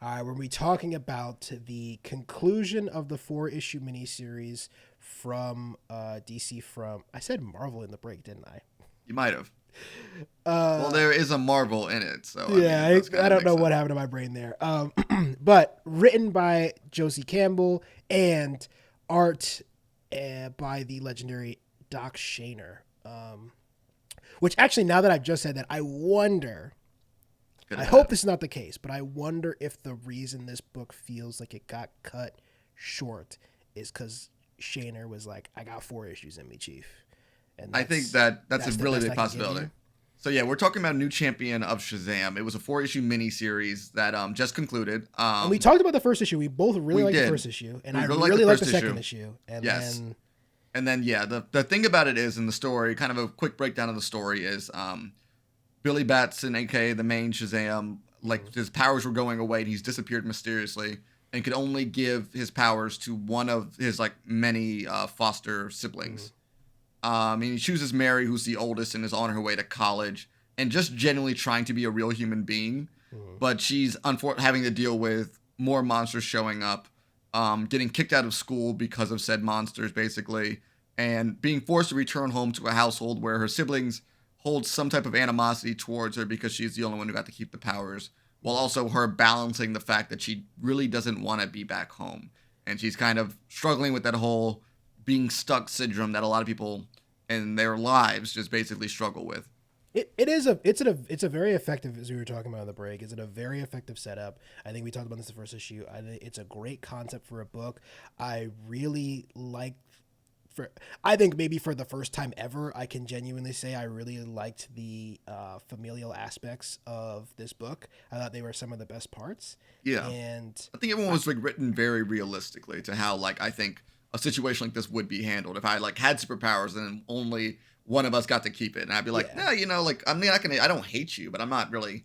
We're we talking about the conclusion of the four-issue miniseries from DC. From I said Marvel in the break, didn't I? You might have. Well, Uh, there is a Marvel in it, so I mean, yeah, it does I kind of don't make know what sense. happened to my brain there. But written by Josie Campbell and art by the legendary Doc Shaner. Which actually, now that I've just said that, I wonder. Could I have hope been. this is not the case, but I wonder if the reason this book feels like it got cut short is because Shaner was like, "I got four issues in me, Chief," and I think that's that's a that's the really best big I can give possibility. you. So yeah, we're talking about a new champion of Shazam. It was a four-issue miniseries that just concluded. And we taled about the first issue. We both really We liked the did. first issue, and We I really liked the really liked the first second issue. issue. And Yes. then, And then yeah, the thing about it is in the story, kind of a quick breakdown of the story is Billy Batson, aka the main Shazam, like his powers were going away and he's disappeared mysteriously and could only give his powers to one of his like many foster mhm, siblings. And he chooses Mary, who's the oldest and is on her way to college and just genuinely trying to be a real human being. mhm, But she's having to deal with more monsters showing up, getting kicked out of school because of said monsters, basically, and being forced to return home to a household where her siblings hold some type of animosity towards her because she's the only one who got to keep the powers, while mhm. also her balancing the fact that she really doesn't want to be back home. And she's kind of struggling with that whole being stuck syndrome that a lot of people in their lives just basically struggle with. It is a it's a very effective, as we were talking about in the break. Is it a very effective setup? I think we talked about this in the first issue. I think it's a great concept for a book. I really like for I think maybe for the first time ever, I can genuinely say I really liked the familial aspects of this book. I thought they were some of the best parts, Yeah. and I think everyone I, was like written very realistically to how like I think a situation like this would be handled if I like had superpowers and only one of us got to keep it, and I'd be like, yeah, nah, like I'm not gonna, I don't hate you, but I'm not really,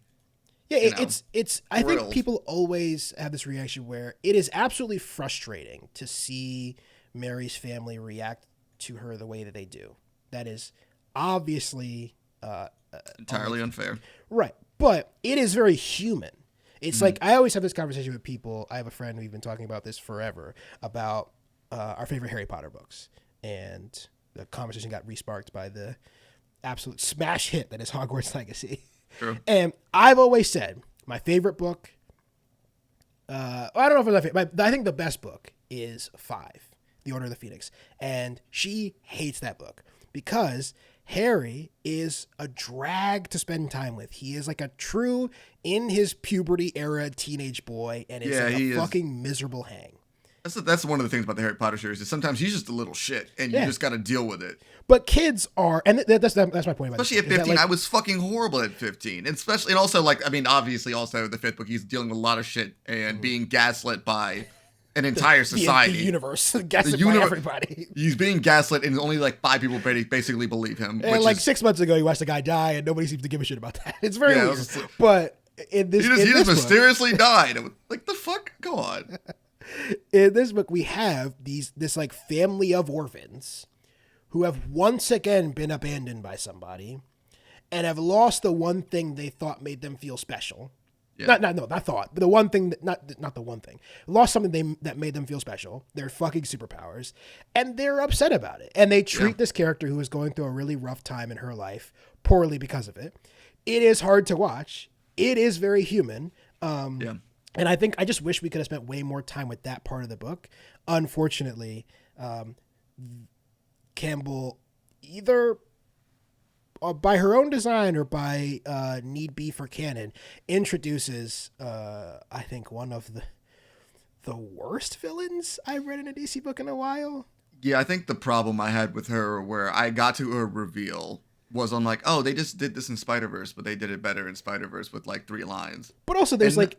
yeah, you know, it's. I think thrilled. people always have this reaction where it is absolutely frustrating to see Mary's family react to her the way that they do. That is obviously Entirely only unfair. right, but it is very human. It's Mm-hmm. like I always have this conversation with people. I have a friend we've been talking about this forever about our favorite Harry Potter books, and the conversation got resparked by the absolute smash hit that is Hogwarts Legacy. True. And I've always said my favorite book. I don't know if it's my favorite. I think the best book is Five, The Order of the Phoenix, and she hates that book because Harry is a drag to spend time with. He is like a true in his puberty era teenage boy, and is Yeah, like a he is. fucking miserable hang. That's one of the things about the Harry Potter series is sometimes he's just a little shit, and you Yeah, just got to deal with it. but kids are, and that's my point about this Especially book at is that 15, I like was fucking horrible at 15. And especially, and also, like, I mean, obviously, also the fifth book, he's dealing with a lot of shit and being gaslit by an entire the society. universe The guessing by universe, everybody. he's being gaslit, and only like five people basically believe him, And which like is, 6 months ago, he watched a guy die, and nobody seems to give a shit about that. It's very yeah, weird. But he just book, mysteriously died. Like, the fuck? Go on. in this book, we have this like family of orphans who have once again been abandoned by somebody and have lost the one thing they thought made them feel special. Yeah. Not thought, but the one thing that not the one thing. Lost something that made them feel special. Their fucking superpowers, and they're upset about it. And they Yeah. treat this character who is going through a really rough time in her life poorly because of it. It is hard to watch. It is very human. Yeah. And I think I just wish we could have spent way more time with that part of the book. Unfortunately, Campbell either by her own design or by need be for canon introduces I think one of the worst villains I've read in a DC book in a while. Yeah, I think the problem I had with her, where I got to her reveal, was I'm like, oh, they just did this in Spider Verse, but they did it better in Spider Verse with like 3 lines. But also there's And like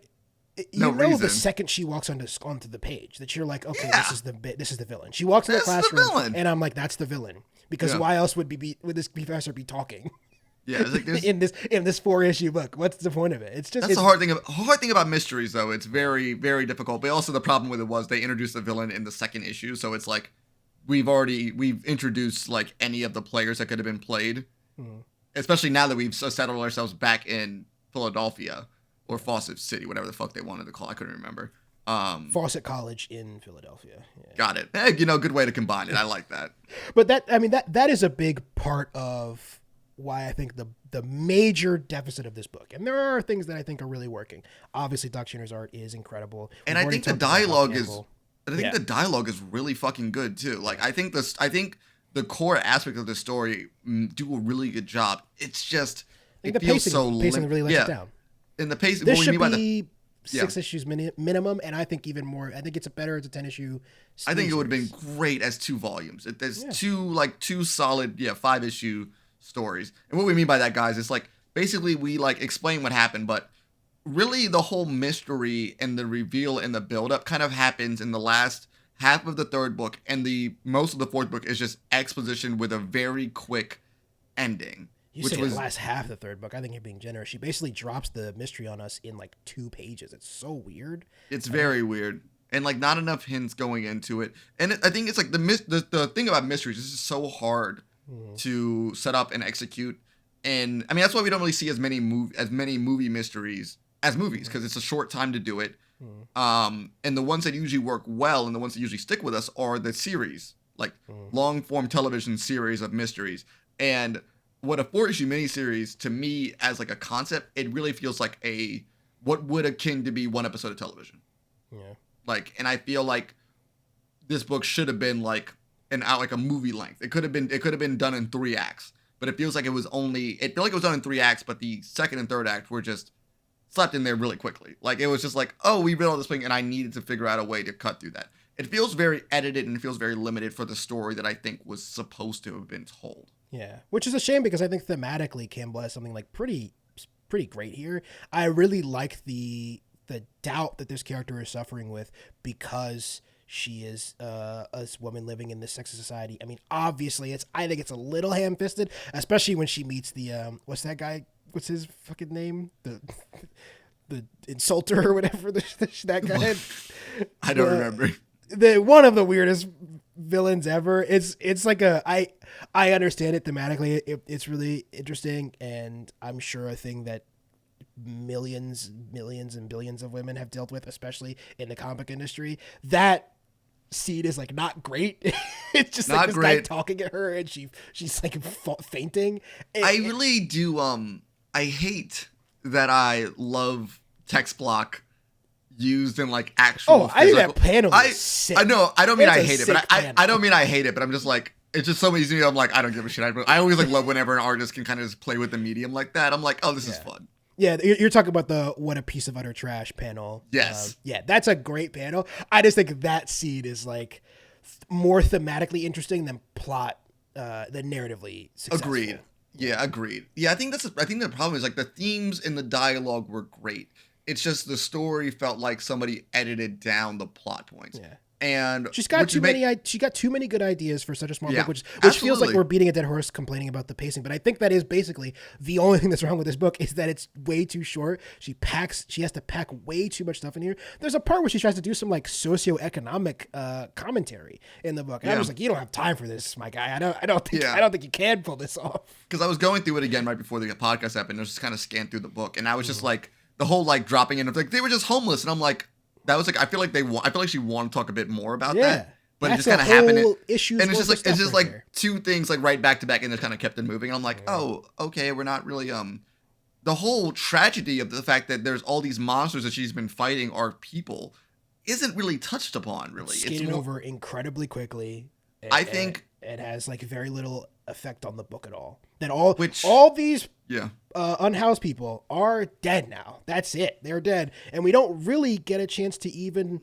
no you know the reason. second she walks onto the page that you're like, okay, Yeah, this is the villain. She walks in the that's the classroom villain. and I'm like, that's the villain because Yeah. why else would this professor be talking Yeah, it's like there's in this 4 issue book? What's the point of it? It's just that's the it's hard thing about mysteries though. It's very very difficult. But also the problem with it was they introduced the villain in the second issue, so it's like we've introduced like any of the players that could have been played, mm, especially now that we've settled ourselves back in Philadelphia or Fawcett City, whatever the fuck they wanted to call. I couldn't remember. Fawcett College in Philadelphia. Yeah. Got it. Hey, good way to combine it. I like that. But that is a big part of why I think the major deficit of this book. And there are things that I think are really working. Obviously, Doc Shooner's art is incredible. And I think the dialogue is really fucking good too. Like I think the core aspect of the story do a really good job. It's just it feels pacing really lets it down. And the pacing. This should be 6 issues minimum, and I think even more. I think it's better as a 10 issue. I think it would have been great as 2 volumes. There's two solid 5 issue stories. And what we mean by that, guys, is like basically we like explain what happened, but really the whole mystery and the reveal and the build-up kind of happens in the last half of the 3rd book, and the most of the 4th book is just exposition with a very quick ending. You say the last half of the 3rd book. I think you're being generous. She basically drops the mystery on us in like 2 pages. It's so weird. It's very weird. And like not enough hints going into it. And I think it's like the thing about mysteries is just so hard to set up and execute. And I mean that's why we don't really see as many movie mysteries as movies, because it's a short time to do it. And the ones that usually work well and the ones that usually stick with us are the series, like long form television series of mysteries. And what a 4-issue miniseries to me as like a concept, it really feels like what would akin to be 1 episode of television. Yeah. Like, and I feel like this book should have been like a movie length. It could have been done in 3 acts, but it feels like it was done in 3 acts, but the 2nd and 3rd act were just slapped in there really quickly. Like it was just like, oh, we read all this thing and I needed to figure out a way to cut through that. It feels very edited and it feels very limited for the story that I think was supposed to have been told. Yeah, which is a shame because I think thematically Campbell has something like pretty great here. I really like the doubt that this character is suffering with because she is a woman living in this sexist society. I mean, obviously, I think it's a little ham-fisted, especially when she meets the what's that guy? What's his fucking name? The insulter or whatever that guy. I don't remember. One of the weirdest villains ever. It's like I understand it thematically. It's really interesting, and I'm sure a thing that millions and billions of women have dealt with, especially in the comic industry. That scene is like not great. It's just not like this great guy talking at her, and she's like fainting. I really do. I hate that I love text block used in like actual. I think that panel is sick. I know. I don't mean I hate it, but I don't mean I hate it, but I'm just like, it's just so easy. I'm like, I don't give a shit. I always like love whenever an artist can kind of just play with the medium like that. I'm like, oh, this is fun. Yeah, you're talking about the "What a Piece of Utter Trash" panel. Yes. Yeah, that's a great panel. I just think that scene is like more thematically interesting than narratively successful. Agreed. Yeah, agreed. Yeah, I think the problem is like the themes in the dialogue were great. It's just the story felt like somebody edited down the plot points. Yeah. And she got too many good ideas for such a small book, which feels like we're beating a dead horse complaining about the pacing. But I think that is basically the only thing that's wrong with this book is that it's way too short. She has to pack way too much stuff in here. There's a part where she tries to do some like socioeconomic commentary in the book. And I was like, you don't have time for this, my guy. I don't think you can pull this off. Because I was going through it again right before the podcast happened. I was just kind of scanned through the book, and I was just like the whole like dropping in of like they were just homeless, and I'm like. That was like I feel like she wanted to talk a bit more about that, but it just kind of happened. And it's just like 2 things like right back to back, and just kind of kept it moving. And I'm like, oh, okay, we're not really the whole tragedy of the fact that there's all these monsters that she's been fighting are people isn't really touched upon. Really, skated over incredibly quickly. I think it has like very little effect on the book at all. That all these unhoused people are dead now. That's it. They're dead. And we don't really get a chance to even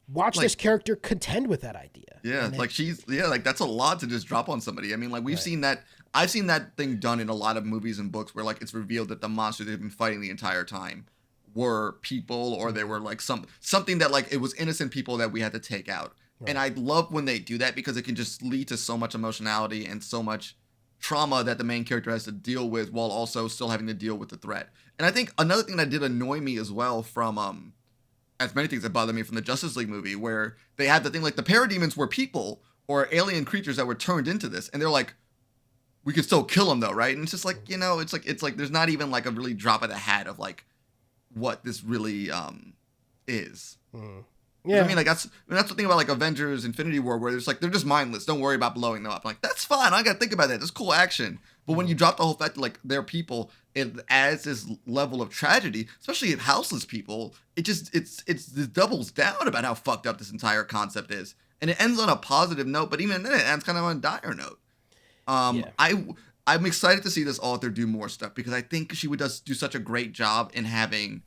watch this character contend with that idea. Yeah, like that's a lot to just drop on somebody. I mean, like we've seen that. I've seen that thing done in a lot of movies and books where like it's revealed that the monsters they've been fighting the entire time were people, or they were like something that like it was innocent people that we had to take out. Right. And I love when they do that because it can just lead to so much emotionality and so much trauma that the main character has to deal with while also still having to deal with the threat. And I think another thing that did annoy me as well from as many things that bother me from the Justice League movie, where they had the thing like the parademons were people or alien creatures that were turned into this, and they're like, we could still kill them though, right? And it's just like, it's like there's not even like a really drop of the hat of like what this really is. Yeah. I mean, like that's the thing about like Avengers Infinity War, where it's like they're just mindless. Don't worry about blowing them up. Like, that's fine. I gotta think about that. That's cool action. But when you drop the whole fact that like they're people, it adds this level of tragedy, especially if houseless people. It doubles down about how fucked up this entire concept is, and it ends on a positive note. But even then, it ends kind of on a dire note. I'm excited to see this author do more stuff because I think she would do such a great job in having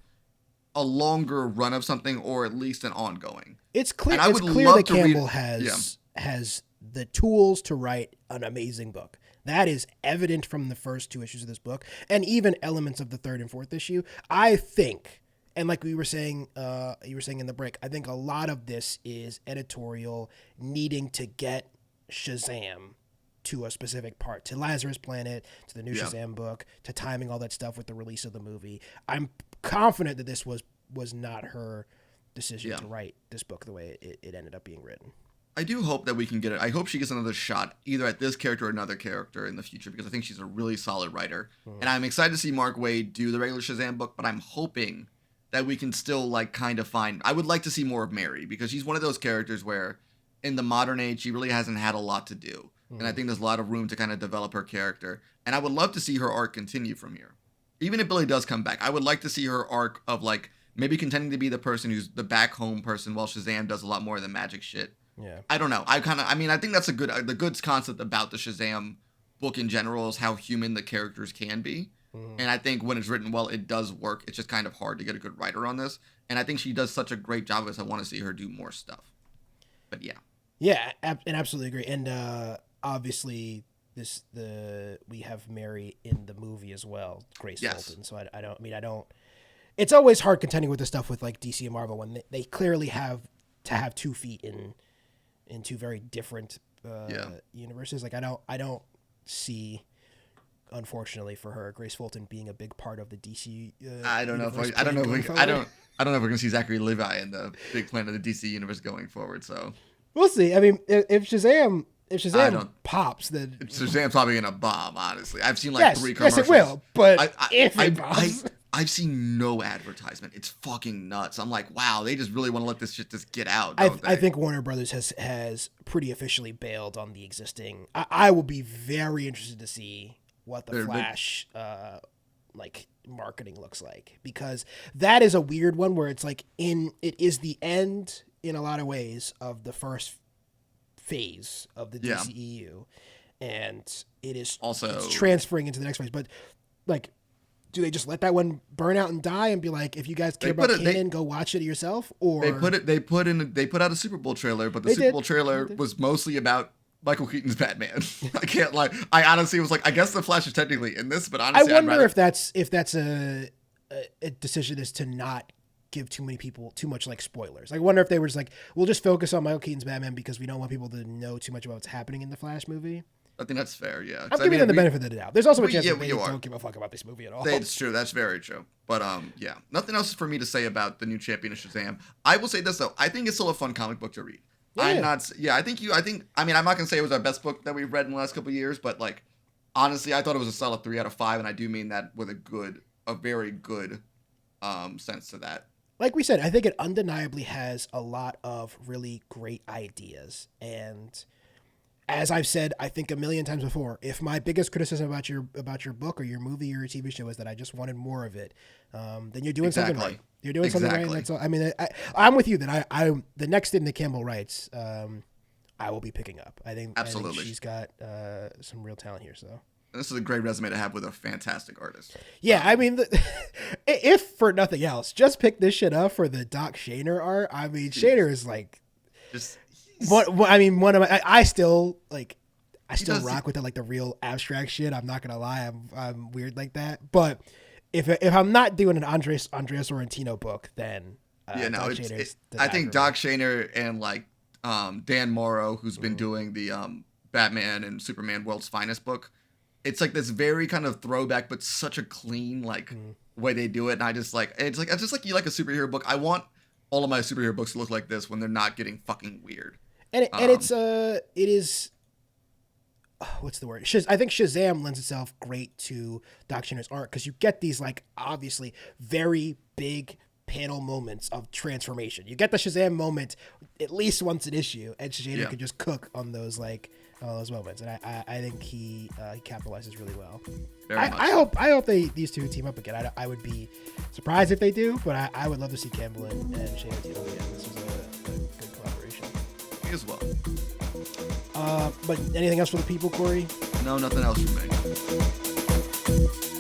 a longer run of something, or at least an ongoing. It's clear. It's clear that Campbell has the tools to write an amazing book. That is evident from the first 2 issues of this book, and even elements of the 3rd and 4th issue. I think, and like you were saying in the break, I think a lot of this is editorial needing to get Shazam to a specific part, to Lazarus Planet, to the new Shazam book, to timing all that stuff with the release of the movie. I'm confident that this was not her decision to write this book the way it ended up being written. I do hope that we can get it. I hope she gets another shot either at this character or another character in the future, because I think she's a really solid writer. And I'm excited to see Mark Waid do the regular Shazam book, but I'm hoping that we can still like kind of find. I would like to see more of Mary, because she's one of those characters where in the modern age she really hasn't had a lot to do. And I think there's a lot of room to kind of develop her character. And I would love to see her arc continue from here. Even if Billy does come back, I would like to see her arc of like maybe contending to be the person who's the back home person while Shazam does a lot more of the magic shit. Yeah. I don't know. I think that's the good concept about the Shazam book in general is how human the characters can be. And I think when it's written well, it does work. It's just kind of hard to get a good writer on this. And I think she does such a great job of this. I want to see her do more stuff. But yeah. Yeah, and absolutely agree. And obviously we have Mary in the movie as well, Grace Fulton. So I don't. It's always hard contending with the stuff with like DC and Marvel when they clearly have to have 2 feet in 2 very different universes. Like I don't see, unfortunately for her, Grace Fulton being a big part of the DC. I don't know if we're gonna see Zachary Levi in the big plan of the DC universe going forward. So we'll see. I mean, if Shazam pops, then Shazam's probably gonna bomb. Honestly, I've seen like 3 commercials. Yes, it will. But if it bombs, I've seen no advertisement. It's fucking nuts. I'm like, wow, they just really want to let this shit just get out. I think Warner Brothers has pretty officially bailed on the existing. I will be very interested to see what the Flash like marketing looks like, because that is a weird one where it's like it is the end in a lot of ways of the first phase of the DCEU, and it is also transferring into the next phase. But like, do they just let that one burn out and die and be like, if you guys care about canon, go watch it yourself? Or they put out a Super Bowl trailer, but the Super Bowl trailer was mostly about Michael Keaton's Batman. I can't lie. I honestly was like, I guess the Flash is technically in this, but honestly, I wonder if that's a decision is to not give too many people too much like spoilers. I wonder if they were just like, we'll just focus on Michael Keaton's Batman because we don't want people to know too much about what's happening in the Flash movie. I think that's fair, yeah. I'm giving them the benefit of the doubt. There's also a chance that they don't give a fuck about this movie at all. It's true. That's very true. But yeah, nothing else for me to say about the new Champion of Shazam. I will say this though: I think it's still a fun comic book to read. Yeah. I'm not gonna say it was our best book that we've read in the last couple of years, but like honestly, I thought it was a solid 3 out of 5, and I do mean that with a very good sense to that. Like we said, I think it undeniably has a lot of really great ideas. And as I've said, I think a million times before, if my biggest criticism about your book or your movie or your TV show is that I just wanted more of it, then you're doing something right. You're doing something right. And that's all. I mean, I'm with you that I the next thing that Campbell writes, I will be picking up. I think she's got some real talent here. So. This is a great resume to have with a fantastic artist. Yeah, I mean, if for nothing else, just pick this shit up for the Doc Shaner art. I mean, Shaner is like, one of my. I still rock with like the real abstract shit. I'm not gonna lie, I'm weird like that. But if I'm not doing an Andres Sorrentino book, then I think Doc Shaner and like Dan Morrow, who's been doing the Batman and Superman World's Finest book. It's like this very kind of throwback, but such a clean way they do it. And I just like, it's just like you like a superhero book. I want all of my superhero books to look like this when they're not getting fucking weird. And it is what's the word? I think Shazam lends itself great to Doc Shanner's art because you get these like obviously very big panel moments of transformation. You get the Shazam moment at least once an issue, and Shazam can just cook on those like all those moments, and I think he capitalizes really well. I hope these two team up again. I would be surprised if they do, but I would love to see Campbell and Shane team up again. This was a good collaboration. Me as well. But anything else for the people, Corey? No, nothing else from me.